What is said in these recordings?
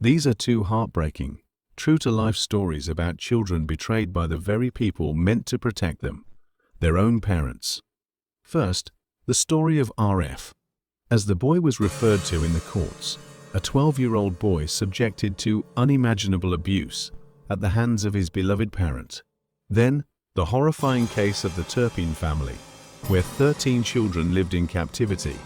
These are two heartbreaking, true-to-life stories about children betrayed by the very people meant to protect them, their own parents. First, the story of RF. As the boy was referred to in the courts, a 12-year-old boy subjected to unimaginable abuse at the hands of his beloved parent. Then, the horrifying case of the Turpin family, where 13 children lived in captivity,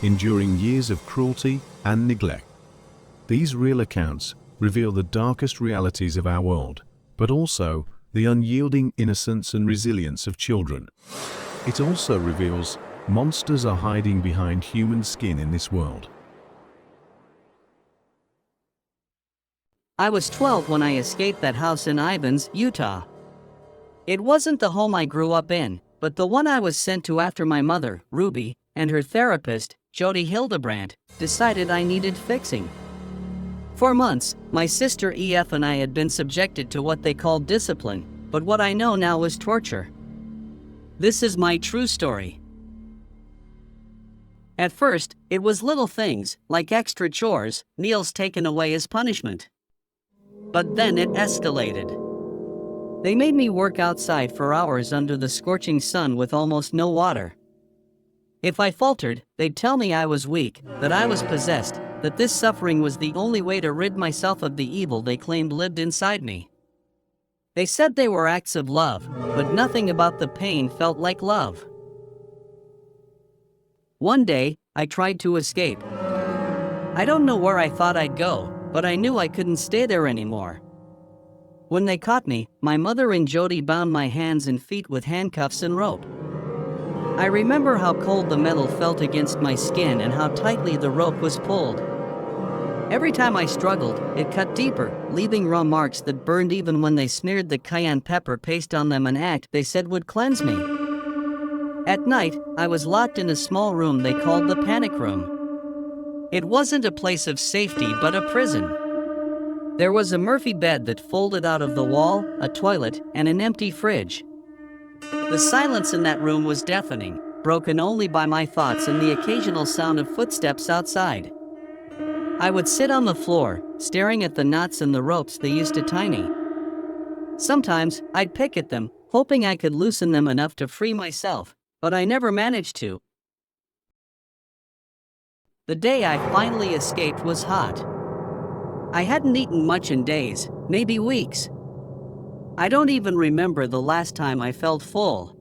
enduring years of cruelty and neglect. These real accounts reveal the darkest realities of our world, but also the unyielding innocence and resilience of children. It also reveals monsters are hiding behind human skin in this world. I was 12 when I escaped that house in Ivins, Utah. It wasn't the home I grew up in, but the one I was sent to after my mother, Ruby, and her therapist, Jody Hildebrandt, decided I needed fixing. For months, my sister EF and I had been subjected to what they called discipline, but what I know now is torture. This is my true story. At first, it was little things, like extra chores, meals taken away as punishment. But then it escalated. They made me work outside for hours under the scorching sun with almost no water. If I faltered, they'd tell me I was weak, that I was possessed, that this suffering was the only way to rid myself of the evil they claimed lived inside me. They said they were acts of love, but nothing about the pain felt like love. One day, I tried to escape. I don't know where I thought I'd go, but I knew I couldn't stay there anymore. When they caught me, my mother and Jody bound my hands and feet with handcuffs and rope. I remember how cold the metal felt against my skin and how tightly the rope was pulled. Every time I struggled, it cut deeper, leaving raw marks that burned even when they smeared the cayenne pepper paste on them, an act they said would cleanse me. At night, I was locked in a small room they called the panic room. It wasn't a place of safety but a prison. There was a Murphy bed that folded out of the wall, a toilet, and an empty fridge. The silence in that room was deafening, broken only by my thoughts and the occasional sound of footsteps outside. I would sit on the floor, staring at the knots and the ropes they used to tie me. Sometimes, I'd pick at them, hoping I could loosen them enough to free myself, but I never managed to. The day I finally escaped was hot. I hadn't eaten much in days, maybe weeks. I don't even remember the last time I felt full.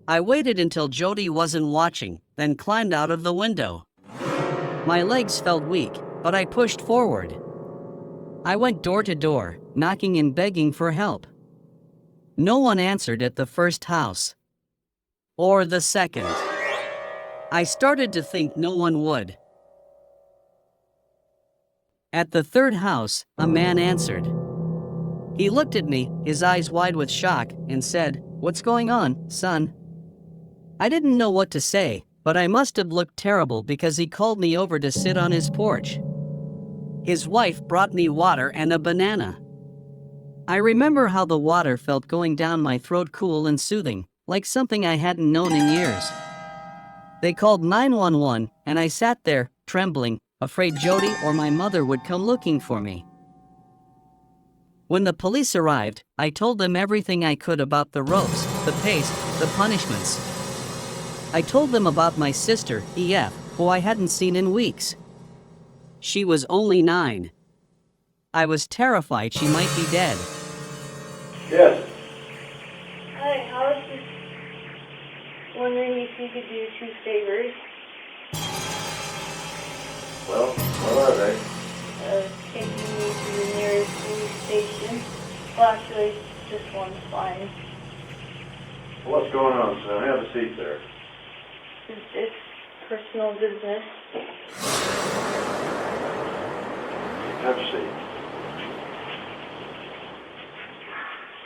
I waited until Jody wasn't watching, then climbed out of the window. My legs felt weak, but I pushed forward. I went door to door, knocking and begging for help. No one answered at the first house. Or the second. I started to think no one would. At the third house, a man answered. He looked at me, his eyes wide with shock, and said, "What's going on, son?" I didn't know what to say, but I must have looked terrible because he called me over to sit on his porch. His wife brought me water and a banana. I remember how the water felt going down my throat, cool and soothing, like something I hadn't known in years. They called 911, and I sat there, trembling, afraid Jody or my mother would come looking for me. When the police arrived, I told them everything I could about the ropes, the paste, the punishments. I told them about my sister, EF, who I hadn't seen in weeks. She was only 9. I was terrified she might be dead. Yes. Hi, I was just wondering if you could do 2 favors. Well, what are they? Taking me to the nearest police station. Well, actually, just one's fine. What's going on, son? Have a seat there. It's personal business. Have a seat.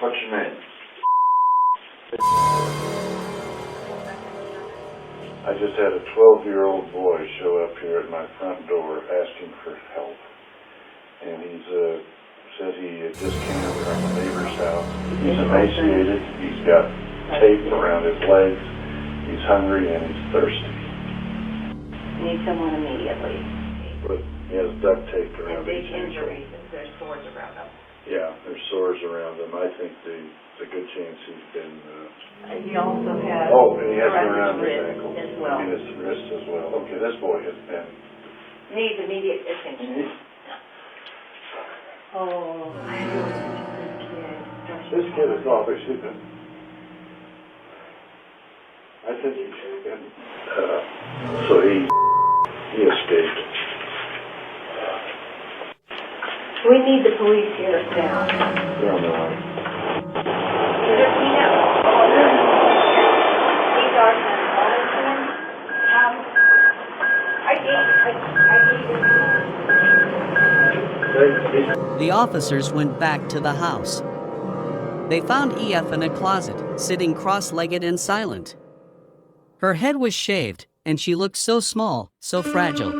What's your name? I just had a 12-year-old boy show up here at my front door asking for help. And he's said he just came over from a neighbor's house. He's emaciated, he's got tape around his legs, he's hungry, and he's thirsty. Need someone immediately. But He has duct taped around big his ankle. injuries, there's sores around them. Yeah, there's sores around him. I think there's a good chance he's been... He also has... and he has been around his wrist ankle. as well. I mean, his wrist as well. Okay, this boy has been... Needs immediate attention. Oh, I know it's such a good kid. This kid is awfully stupid. I think he's been... so he escaped. We need the police here now. They're on the line. These are some The officers went back to the house. They found EF in a closet, sitting cross-legged and silent. Her head was shaved, and she looked so small, so fragile.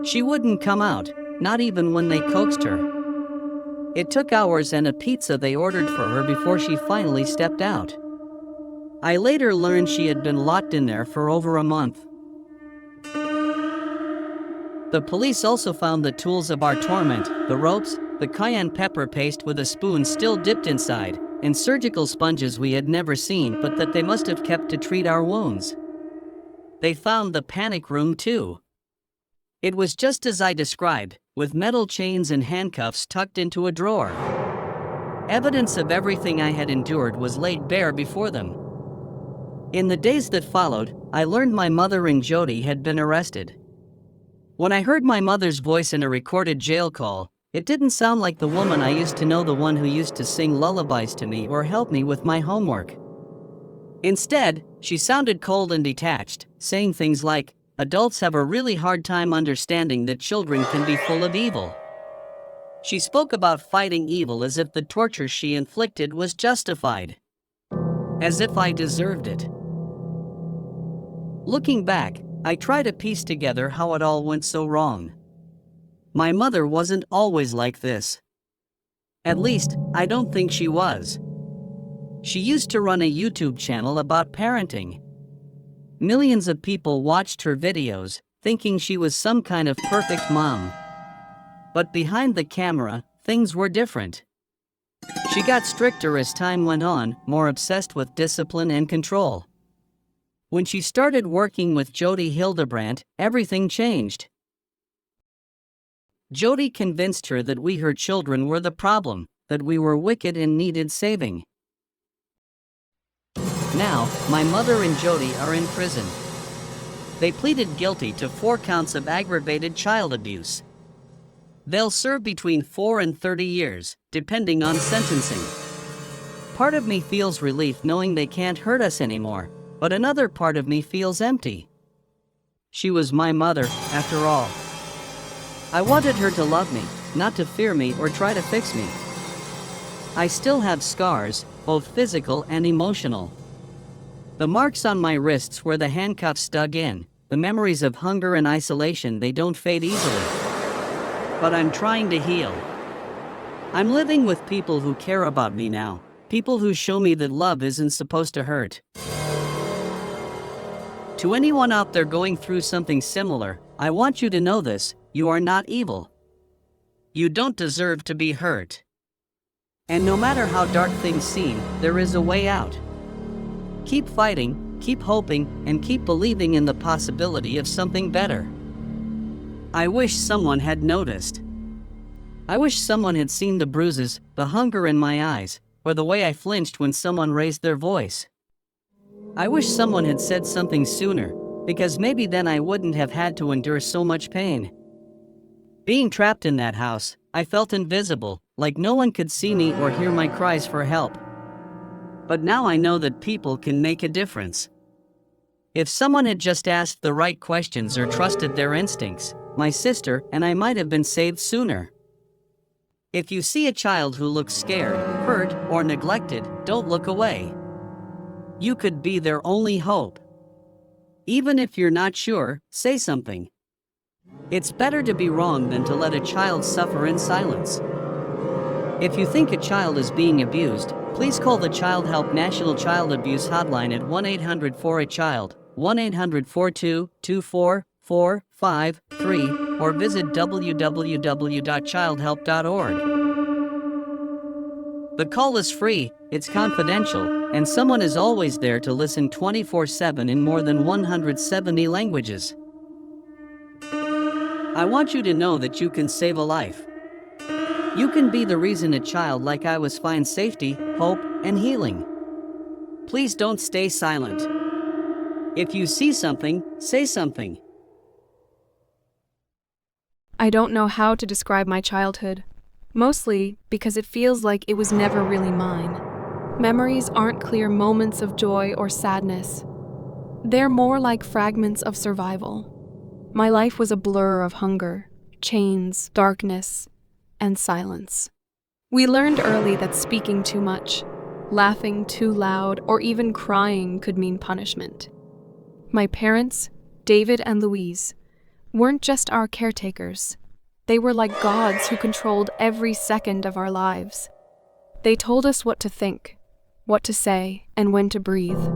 She wouldn't come out, not even when they coaxed her. It took hours and a pizza they ordered for her before she finally stepped out. I later learned she had been locked in there for over a month. The police also found the tools of our torment, the ropes, the cayenne pepper paste with a spoon still dipped inside, and surgical sponges we had never seen but that they must have kept to treat our wounds. They found the panic room too. It was just as I described, with metal chains and handcuffs tucked into a drawer. Evidence of everything I had endured was laid bare before them. In the days that followed, I learned my mother and Jody had been arrested. When I heard my mother's voice in a recorded jail call, it didn't sound like the woman I used to know, the one who used to sing lullabies to me or help me with my homework. Instead, she sounded cold and detached, saying things like, "Adults have a really hard time understanding that children can be full of evil." She spoke about fighting evil as if the torture she inflicted was justified. As if I deserved it. Looking back, I try to piece together how it all went so wrong. My mother wasn't always like this. At least, I don't think she was. She used to run a YouTube channel about parenting. Millions of people watched her videos, thinking she was some kind of perfect mom. But behind the camera, things were different. She got stricter as time went on, more obsessed with discipline and control. When she started working with Jody Hildebrandt, everything changed. Jody convinced her that we, her children, were the problem, that we were wicked and needed saving. Now, my mother and Jody are in prison. They pleaded guilty to 4 counts of aggravated child abuse. They'll serve between 4 and 30 years, depending on sentencing. Part of me feels relief knowing they can't hurt us anymore, but another part of me feels empty. She was my mother, after all. I wanted her to love me, not to fear me or try to fix me. I still have scars, both physical and emotional. The marks on my wrists where the handcuffs dug in, the memories of hunger and isolation, they don't fade easily. But I'm trying to heal. I'm living with people who care about me now, people who show me that love isn't supposed to hurt. To anyone out there going through something similar, I want you to know this: you are not evil. You don't deserve to be hurt. And no matter how dark things seem, there is a way out. Keep fighting, keep hoping, and keep believing in the possibility of something better. I wish someone had noticed. I wish someone had seen the bruises, the hunger in my eyes, or the way I flinched when someone raised their voice. I wish someone had said something sooner, because maybe then I wouldn't have had to endure so much pain. Being trapped in that house, I felt invisible, like no one could see me or hear my cries for help. But now I know that people can make a difference. If someone had just asked the right questions or trusted their instincts, my sister and I might have been saved sooner. If you see a child who looks scared, hurt, or neglected, don't look away. You could be their only hope. Even if you're not sure, say something. It's better to be wrong than to let a child suffer in silence. If you think a child is being abused, please call the Child Help National Child Abuse Hotline at 1-800-4-A-CHILD, 1-800-42-2444. 888-888-553 or visit www.childhelp.org. The call is free, it's confidential, and someone is always there to listen 24/7 in more than 170 languages. I want you to know that you can save a life. You can be the reason a child like I was finds safety, hope, and healing. Please don't stay silent. If you see something, say something. I don't know how to describe my childhood, mostly because it feels like it was never really mine. Memories aren't clear moments of joy or sadness. They're more like fragments of survival. My life was a blur of hunger, chains, darkness, and silence. We learned early that speaking too much, laughing too loud, or even crying could mean punishment. My parents, David and Louise, weren't just our caretakers. They were like gods who controlled every second of our lives. They told us what to think, what to say, and when to breathe.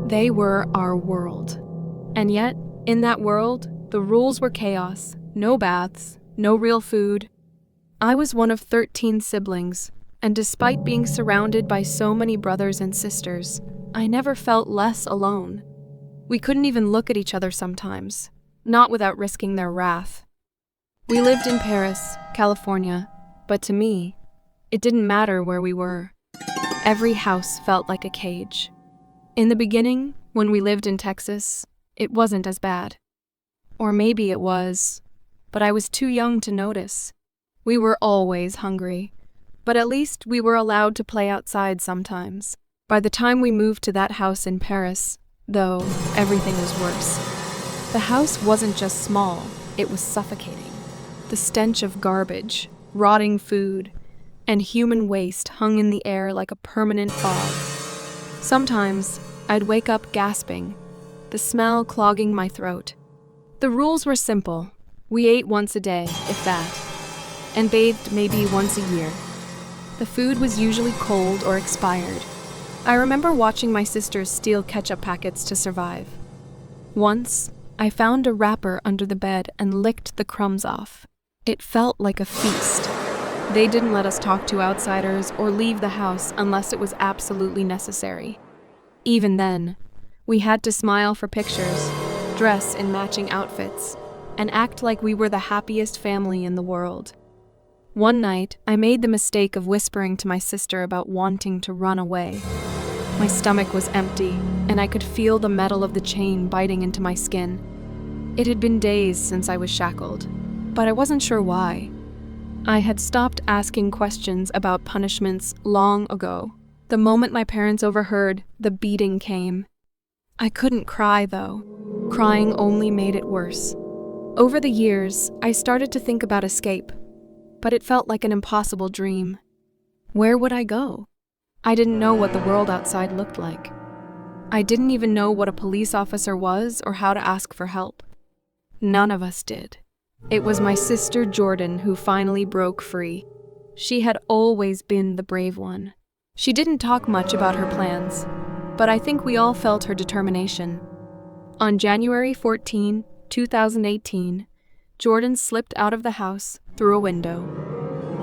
They were our world. And yet, in that world, the rules were chaos, no baths, no real food. I was one of 13 siblings, and despite being surrounded by so many brothers and sisters, I never felt less alone. We couldn't even look at each other sometimes, not without risking their wrath. We lived in Paris, California, but to me, it didn't matter where we were. Every house felt like a cage. In the beginning, when we lived in Texas, it wasn't as bad. Or maybe it was, but I was too young to notice. We were always hungry, but at least we were allowed to play outside sometimes. By the time we moved to that house in Paris, though, everything was worse. The house wasn't just small, it was suffocating. The stench of garbage, rotting food, and human waste hung in the air like a permanent fog. Sometimes, I'd wake up gasping, the smell clogging my throat. The rules were simple. We ate once a day, if that, and bathed maybe once a year. The food was usually cold or expired. I remember watching my sisters steal ketchup packets to survive. Once, I found a wrapper under the bed and licked the crumbs off. It felt like a feast. They didn't let us talk to outsiders or leave the house unless it was absolutely necessary. Even then, we had to smile for pictures, dress in matching outfits, and act like we were the happiest family in the world. One night, I made the mistake of whispering to my sister about wanting to run away. My stomach was empty, and I could feel the metal of the chain biting into my skin. It had been days since I was shackled, but I wasn't sure why. I had stopped asking questions about punishments long ago. The moment my parents overheard, the beating came. I couldn't cry, though. Crying only made it worse. Over the years, I started to think about escape, but it felt like an impossible dream. Where would I go? I didn't know what the world outside looked like. I didn't even know what a police officer was or how to ask for help. None of us did. It was my sister Jordan who finally broke free. She had always been the brave one. She didn't talk much about her plans, but I think we all felt her determination. On January 14, 2018, Jordan slipped out of the house through a window.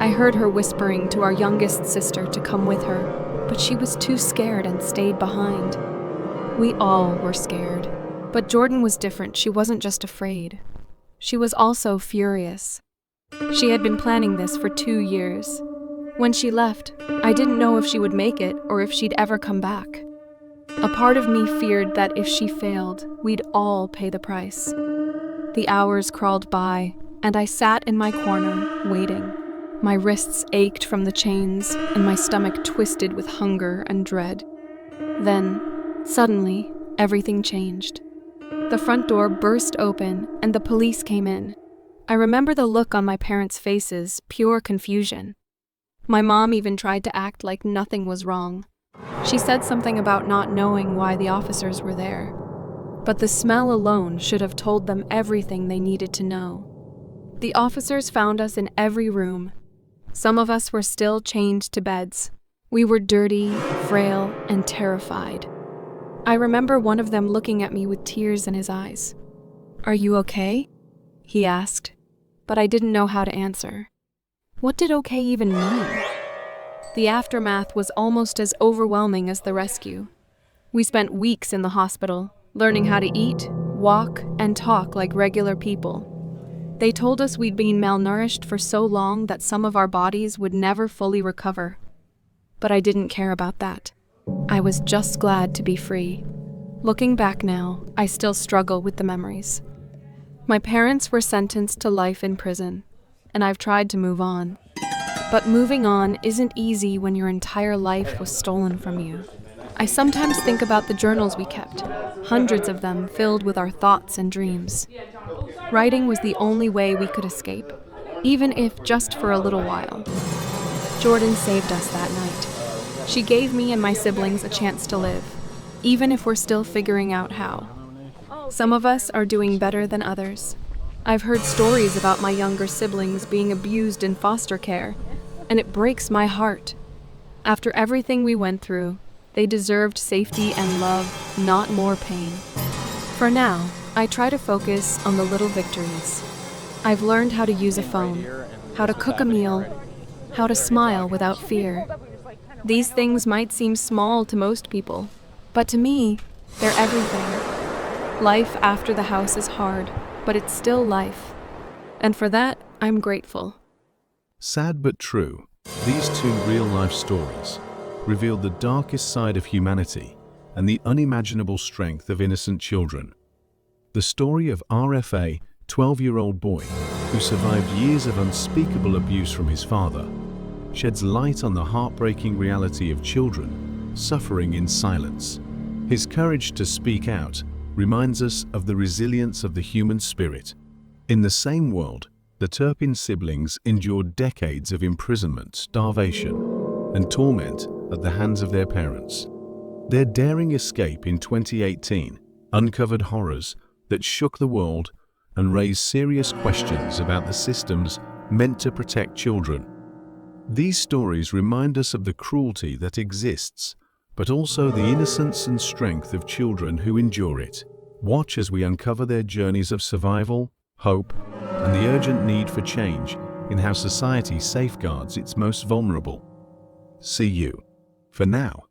I heard her whispering to our youngest sister to come with her, but she was too scared and stayed behind. We all were scared, but Jordan was different. She wasn't just afraid. She was also furious. She had been planning this for 2 years. When she left, I didn't know if she would make it or if she'd ever come back. A part of me feared that if she failed, we'd all pay the price. The hours crawled by, and I sat in my corner, waiting. My wrists ached from the chains, and my stomach twisted with hunger and dread. Then, suddenly, everything changed. The front door burst open, and the police came in. I remember the look on my parents' faces, pure confusion. My mom even tried to act like nothing was wrong. She said something about not knowing why the officers were there. But the smell alone should have told them everything they needed to know. The officers found us in every room. Some of us were still chained to beds. We were dirty, frail, and terrified. I remember one of them looking at me with tears in his eyes. "Are you okay?" he asked, but I didn't know how to answer. What did okay even mean? The aftermath was almost as overwhelming as the rescue. We spent weeks in the hospital, learning how to eat, walk, and talk like regular people. They told us we'd been malnourished for so long that some of our bodies would never fully recover. But I didn't care about that. I was just glad to be free. Looking back now, I still struggle with the memories. My parents were sentenced to life in prison, and I've tried to move on. But moving on isn't easy when your entire life was stolen from you. I sometimes think about the journals we kept, hundreds of them filled with our thoughts and dreams. Writing was the only way we could escape, even if just for a little while. Jordan saved us that night. She gave me and my siblings a chance to live, even if we're still figuring out how. Some of us are doing better than others. I've heard stories about my younger siblings being abused in foster care, and it breaks my heart. After everything we went through, they deserved safety and love, not more pain. For now, I try to focus on the little victories. I've learned how to use a phone, how to cook a meal, how to smile without fear. These things might seem small to most people, but to me, they're everything. Life after the house is hard, but it's still life. And for that, I'm grateful. Sad but true, these two real-life stories revealed the darkest side of humanity and the unimaginable strength of innocent children. The story of RFA, 12-year-old boy who survived years of unspeakable abuse from his father, sheds light on the heartbreaking reality of children suffering in silence. His courage to speak out reminds us of the resilience of the human spirit. In the same world, the Turpin siblings endured decades of imprisonment, starvation, and torment at the hands of their parents. Their daring escape in 2018 uncovered horrors that shook the world and raised serious questions about the systems meant to protect children. These stories remind us of the cruelty that exists, but also the innocence and strength of children who endure it. Watch as we uncover their journeys of survival, hope, and the urgent need for change in how society safeguards its most vulnerable. See you. For now,